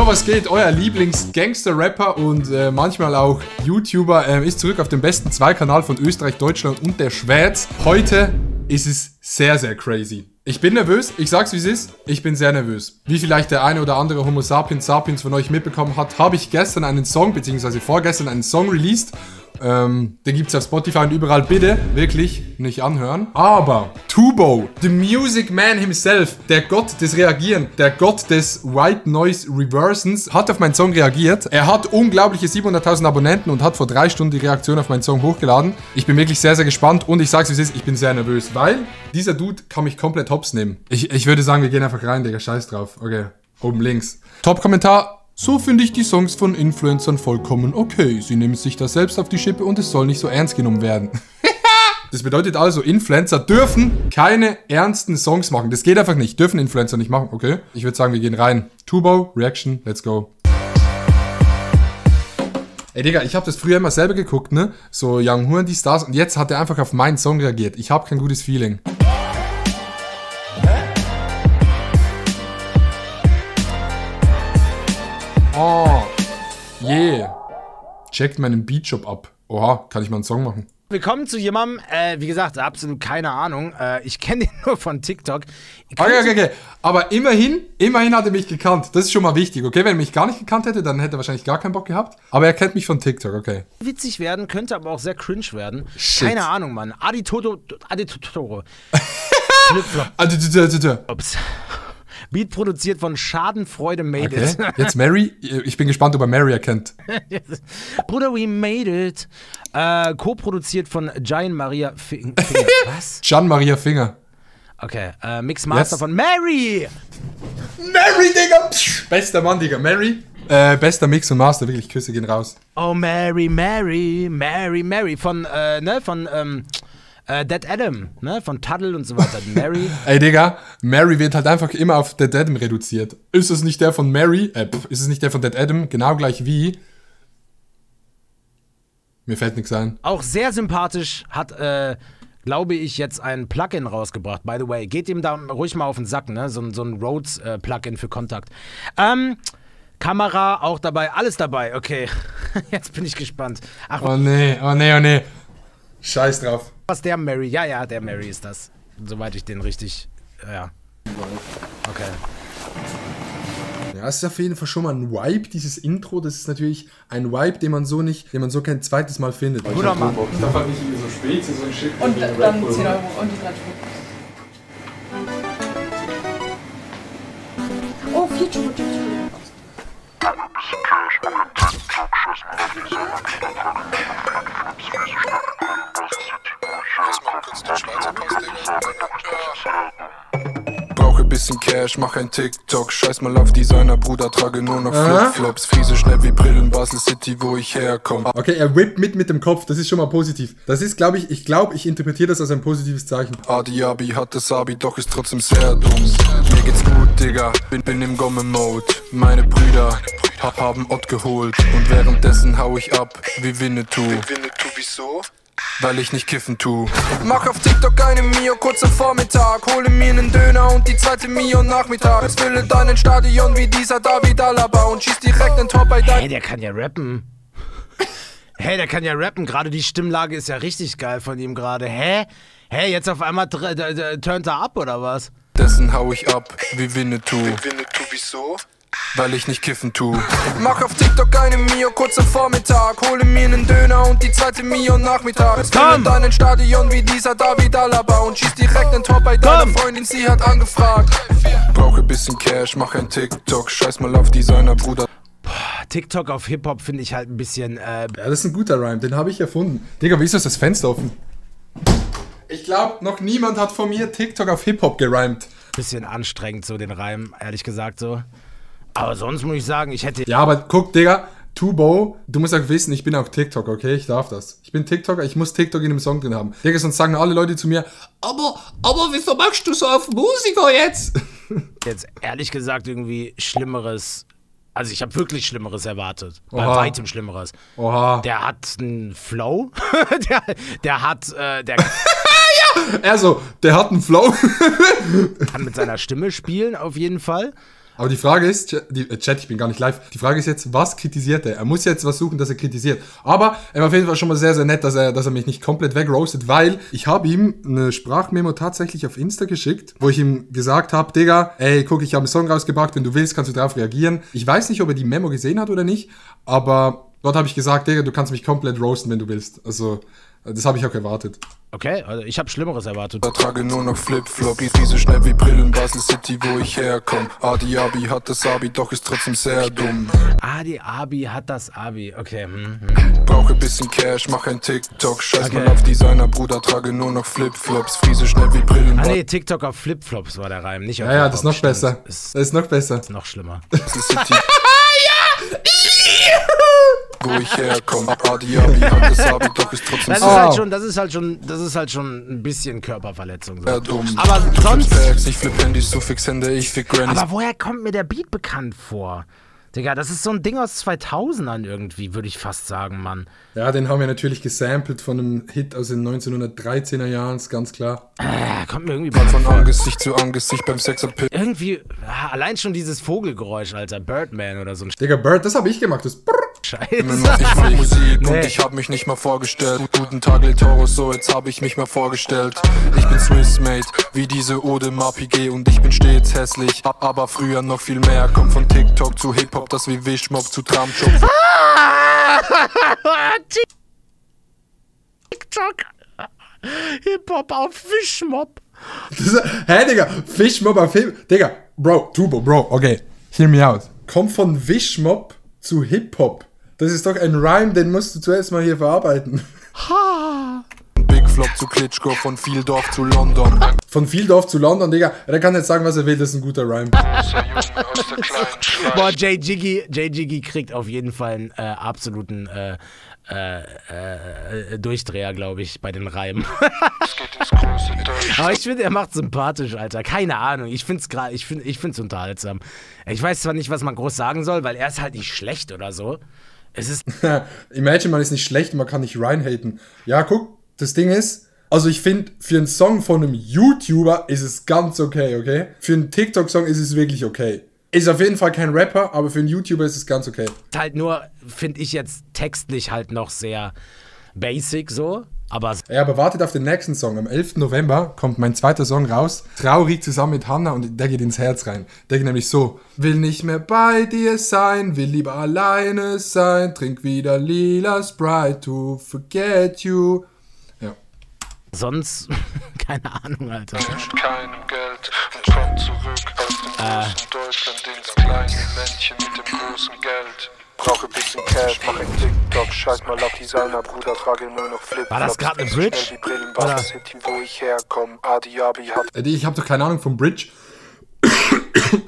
Jo, was geht? Euer Lieblings-Gangster-Rapper und manchmal auch YouTuber ist zurück auf dem besten Zwei-Kanal von Österreich, Deutschland und der Schweiz. Heute ist es sehr, sehr crazy. Ich bin nervös, ich sag's wie es ist, ich bin sehr nervös. Wie vielleicht der eine oder andere Homo sapiens von euch mitbekommen hat, habe ich gestern einen Song, beziehungsweise vorgestern einen Song released. Den gibt's auf Spotify und überall, bitte wirklich nicht anhören. Aber Tubo, the Music Man himself, der Gott des Reagieren, der Gott des White Noise Reversens, hat auf meinen Song reagiert. Er hat unglaubliche 700.000 Abonnenten und hat vor 3 Stunden die Reaktion auf meinen Song hochgeladen. Ich bin wirklich sehr, sehr gespannt und ich sag's wie es ist, ich bin sehr nervös, weil dieser Dude kann mich komplett hops nehmen. Ich würde sagen, wir gehen einfach rein, Digga, scheiß drauf. Okay, oben links. Top-Kommentar. So finde ich die Songs von Influencern vollkommen okay. Sie nehmen sich da selbst auf die Schippe und es soll nicht so ernst genommen werden. Das bedeutet also, Influencer dürfen keine ernsten Songs machen. Das geht einfach nicht. Dürfen Influencer nicht machen, okay? Ich würde sagen, wir gehen rein. Tubo, Reaction, let's go. Ey, Digga, ich habe das früher immer selber geguckt, ne? So Young Horn, die Stars. Und jetzt hat er einfach auf meinen Song reagiert. Ich habe kein gutes Feeling. Oh, yeah. Checkt meinen Beatshop ab. Oha, kann ich mal einen Song machen? Willkommen zu jemandem, wie gesagt, absolut keine Ahnung. Ich kenne den nur von TikTok. Okay. Aber immerhin hat er mich gekannt. Das ist schon mal wichtig, okay? Wenn er mich gar nicht gekannt hätte, dann hätte er wahrscheinlich gar keinen Bock gehabt. Aber er kennt mich von TikTok, okay. Witzig werden, könnte aber auch sehr cringe werden. Shit. Keine Ahnung, Mann. Aditotoro. Ups. Beat produziert von Schadenfreude Made It. Jetzt Mary. Ich bin gespannt, ob er Mary erkennt. Bruder, we made it. Co-produziert von Gian Maria Finger. Was? Gian Maria Finger. Okay, Mix Master von Mary. Mary, Digga. Bester Mann, Digga. Mary. Bester Mix und Master. Wirklich, Küsse gehen raus. Oh, Mary. Von, Dead Adam, ne, von Tuddle und so weiter. Mary. Ey, Digga, Mary wird halt einfach immer auf Dead Adam reduziert. Ist es nicht der von Mary? Ist es nicht der von Dead Adam? Genau gleich wie... Mir fällt nichts ein. Auch sehr sympathisch, hat, glaube ich, jetzt ein Plugin rausgebracht. By the way, geht ihm da ruhig mal auf den Sack, ne? So ein Rhodes-Plugin für Kontakt. Kamera auch dabei, alles dabei, okay. Jetzt bin ich gespannt. Ach, oh nee. Scheiß drauf. Was der Mary? Ja, der Mary ist das. Soweit ich den richtig, ja. Okay. Ja, es ist auf jeden Fall schon mal ein Vibe, dieses Intro. Das ist natürlich ein Vibe, den man so kein zweites Mal findet. Guter Mann. Ich darf halt nicht so spät, so ein Shit. Und dann 10 € und die 3 Stück. Oh, 4 Stück. Brauche bisschen Cash, mach ein TikTok. Scheiß mal auf Designer, Bruder, trage nur noch Flipflops. Friese schnell wie Brillen, Basel City, wo ich herkomme. Okay, er whippt mit dem Kopf, das ist schon mal positiv. Das ist, glaube ich interpretiere das als ein positives Zeichen. Adi hat das Abi, doch ist trotzdem sehr dumm. Mir geht's gut, Digga, bin im Gomme-Mode. Meine Brüder haben Ott geholt und währenddessen hau ich ab wie Winnetou. Wieso? Weil ich nicht kiffen tu. Mach auf TikTok eine Mio kurz am Vormittag. Hole mir einen Döner und die zweite Mio nachmittags. Fülle deinen Stadion wie dieser David Alaba und schieß direkt den Tor bei deinem... Hey, der kann ja rappen. Gerade die Stimmlage ist ja richtig geil von ihm gerade. Hä, jetzt auf einmal turnt er ab oder was? Dessen hau ich ab wie Winnetou. Wieso? Weil ich nicht kiffen tu. Mach auf TikTok eine Mio kurz am Vormittag. Hole mir einen Döner und die zweite Mio nachmittags. Fülle deinen Stadion wie dieser David Alaba und schieß direkt ein Tor bei deiner Freundin, sie hat angefragt. Brauche bisschen Cash, mach ein TikTok. Scheiß mal auf Designer, Bruder. TikTok auf Hip-Hop finde ich halt ein bisschen, Ja, das ist ein guter Rhyme, den habe ich erfunden. Digga, wie ist das Fenster offen? Ich glaube, noch niemand hat von mir TikTok auf Hip-Hop gereimt. Bisschen anstrengend, so den Reim, ehrlich gesagt so. Aber sonst muss ich sagen, ich hätte... Ja, aber guck, Digga, Tubo, du musst auch wissen, ich bin auch TikToker, okay? Ich darf das. Ich bin TikToker, ich muss TikTok in dem Song drin haben. Digga, sonst sagen alle Leute zu mir, aber wieso machst du so auf Musiker jetzt? Jetzt ehrlich gesagt irgendwie Schlimmeres... Also ich habe wirklich Schlimmeres erwartet. Bei Oha. weitem Schlimmeres. Oha. Der hat einen Flow. der hat... Also, der hat einen Flow. Kann mit seiner Stimme spielen, auf jeden Fall. Aber die Frage ist, Chat, ich bin gar nicht live, die Frage ist jetzt, was kritisiert er? Er muss jetzt was suchen, das er kritisiert. Aber er war auf jeden Fall schon mal sehr, sehr nett, dass er mich nicht komplett wegroastet, weil ich habe ihm eine Sprachmemo tatsächlich auf Insta geschickt, wo ich ihm gesagt habe, Digga, ey, guck, ich habe einen Song rausgebracht, wenn du willst, kannst du darauf reagieren. Ich weiß nicht, ob er die Memo gesehen hat oder nicht, aber dort habe ich gesagt, Digga, du kannst mich komplett roasten, wenn du willst. Also, das habe ich auch erwartet. Okay, also ich habe Schlimmeres erwartet. Ich trage nur noch Flipflop, wie so schnell wie Brillen, Basel City, wo ich herkomme. Adi Abi hat das Abi, doch ist trotzdem sehr dumm. Adi Abi hat das Abi, okay. Brauche bisschen Cash, mach ein TikTok, scheiß mal auf Designer, Bruder, trage nur noch Flipflops, friese schnell wie Brillen. Ah nee, TikTok auf Flipflops war der Reim, nicht auf Ja, das ist noch besser. Das ist noch besser. Das ist noch schlimmer. Basel City. Wo ich herkomme, Adi Abi hat das Abi, doch ist trotzdem Das ist halt schon ein bisschen Körperverletzung. So. sehr dumm. Aber Du sonst. flippst Bags, ich flipp Handys, so fix Hände, ich fick Grannies. Aber woher kommt mir der Beat bekannt vor? Digga, das ist so ein Ding aus 2000ern irgendwie, würde ich fast sagen, Mann. Ja, den haben wir natürlich gesampelt von einem Hit aus den 1913er Jahren, ist ganz klar. Kommt mir irgendwie bei Von Angesicht zu Angesicht beim Sexappeal. irgendwie, allein schon dieses Vogelgeräusch, Alter, Birdman oder so ein Digga, Bird, das habe ich gemacht, das Scheiße. Ich mach Musik und Nee. ich hab mich nicht mal vorgestellt. Guten Tag, Lil Toro, so jetzt hab ich mich mal vorgestellt. Ich bin Swissmate, wie diese Ode Mapige und ich bin stets hässlich. Aber früher noch viel mehr, kommt von TikTok zu Hip-Hop, das wie Wischmob zu Tramjob. TikTok. Hip-Hop auf Wischmob. Hä, Digga, Fischmob auf Hip... Digga, Bro, Tubo, Bro, okay, hear me out. Kommt von Wischmob zu Hip-Hop. Das ist doch ein Rhyme, den musst du zuerst mal hier verarbeiten. Big Flop zu Klitschko, von Vieldorf zu London. Von Vieldorf zu London, Digga, der kann jetzt sagen, was er will, das ist ein guter Rhyme. Boah, Jay Jiggy kriegt auf jeden Fall einen absoluten Durchdreher, glaube ich, bei den Reimen. Aber ich finde, er macht sympathisch, Alter. Keine Ahnung. Ich find's unterhaltsam. Ich weiß zwar nicht, was man groß sagen soll, weil er ist halt nicht schlecht oder so. Es ist. Imagine, man ist nicht schlecht, man kann nicht reinhaten. Ja, guck, das Ding ist, also ich finde, für einen Song von einem YouTuber ist es ganz okay? Für einen TikTok-Song ist es wirklich okay. Ist auf jeden Fall kein Rapper, aber für einen YouTuber ist es ganz okay. halt nur, finde ich jetzt textlich halt noch sehr basic so. Aber Ja, aber wartet auf den nächsten Song. Am 11. November kommt mein zweiter Song raus. Traurig zusammen mit Hannah und der geht ins Herz rein. Der geht nämlich so. Will nicht mehr bei dir sein, will lieber alleine sein. Trink wieder lila Sprite to forget you. Ja. sonst, keine Ahnung, Alter. Mit keinem Geld und kommt zurück aus dem großen Deutschland ins kleine Männchen mit dem großen Geld. Brauche bisschen Cash, mach ein TikTok, scheiß mal auf Designer, Bruder, trage nur noch Flipflops. War das gerade eine Bridge? Die Brillen, Basel City, wo ich herkomme, Adi Abi hat. Ich habe doch keine Ahnung vom Bridge.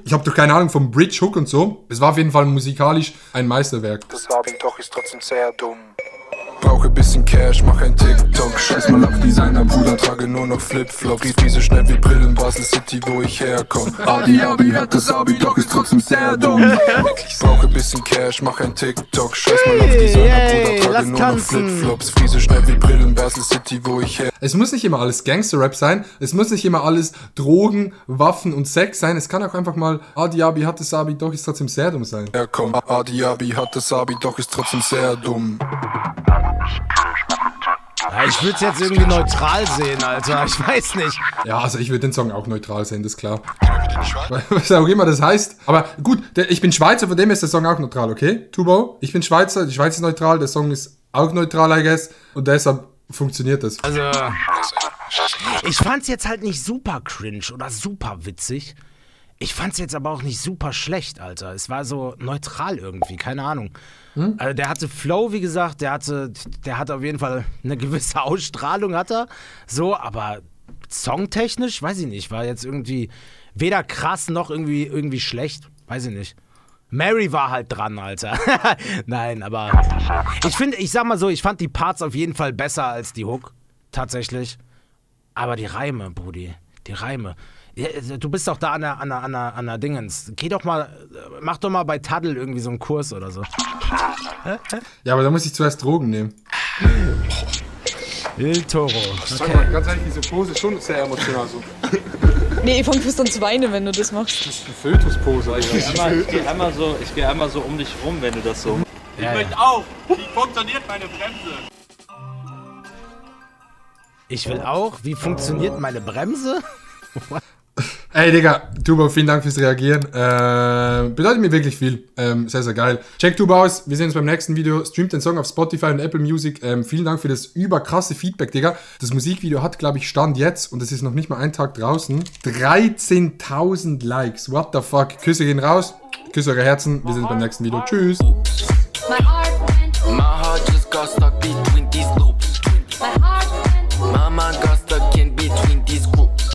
Ich habe doch keine Ahnung vom Bridge Hook und so. Es war auf jeden Fall musikalisch ein Meisterwerk. Das Abi doch ist trotzdem sehr dumm. Brauche bisschen Cash, mach ein TikTok, scheiß mal auf Designer, Bruder, trage nur noch Flipflops. Wie so schnell wie Brillen, Basel City, wo ich herkomme. Adi Abi hat das Abi, doch ist trotzdem sehr dumm. Brauche bisschen Cash, mach ein TikTok, scheiß mal auf Designer, Bruder, trage nur noch Flipflops. Wie so schnell wie Brillen, Basel City, wo ich herkomme. Es muss nicht immer alles Gangster-Rap sein. Es muss nicht immer alles Drogen, Waffen und Sex sein. Es kann auch einfach mal Adi Abi hat das Abi, doch ist trotzdem sehr dumm sein. Adi Abi hat das Abi, doch ist trotzdem sehr dumm. Ja, ich würde es jetzt irgendwie neutral sehen, Alter. Ich weiß nicht. Ja, also ich würde den Song auch neutral sehen, das ist klar. Was auch immer das heißt. Aber gut, ich bin Schweizer, von dem ist der Song auch neutral, okay? Tubo, ich bin Schweizer, die Schweiz ist neutral, der Song ist auch neutral, I guess. Und deshalb funktioniert das. Also, ich fand's jetzt halt nicht super cringe oder super witzig. Ich fand's jetzt aber auch nicht super schlecht, Alter. Es war so neutral irgendwie, keine Ahnung. Also der hatte Flow, wie gesagt, der hatte auf jeden Fall eine gewisse Ausstrahlung, hat er. So, aber songtechnisch, weiß ich nicht, war jetzt irgendwie weder krass noch irgendwie schlecht. Weiß ich nicht. Mary war halt dran, Alter. Nein, aber ich sag mal so, ich fand die Parts auf jeden Fall besser als die Hook. Tatsächlich. Aber die Reime, Brudi. Die Reime. Ja, du bist doch da an der Dingens. Geh doch mal, mach doch mal bei Taddel irgendwie so einen Kurs oder so. Ja, aber da muss ich zuerst Drogen nehmen. Il Toro. Okay. Ganz ehrlich, diese Pose ist schon sehr emotional so. Nee, ich fange fast an zu weinen, wenn du das machst. Das ist eine Fötuspose, Alter. Ich geh einmal so um dich rum, wenn du das so... Ja, Ich möchte auch. Wie funktioniert meine Bremse? Ich will auch. Wie funktioniert meine Bremse? Ey, Digga, Tuba, vielen Dank fürs Reagieren. Bedeutet mir wirklich viel. Sehr, sehr geil. Checkt Tuba aus. Wir sehen uns beim nächsten Video. Streamt den Song auf Spotify und Apple Music. Vielen Dank für das überkrasse Feedback, Digga. Das Musikvideo hat, glaube ich, Stand jetzt, und es ist noch nicht mal ein Tag draußen, 13.000 Likes. What the fuck? Küsse gehen raus. Küsse eure Herzen. Wir sehen uns beim nächsten Video. Tschüss. My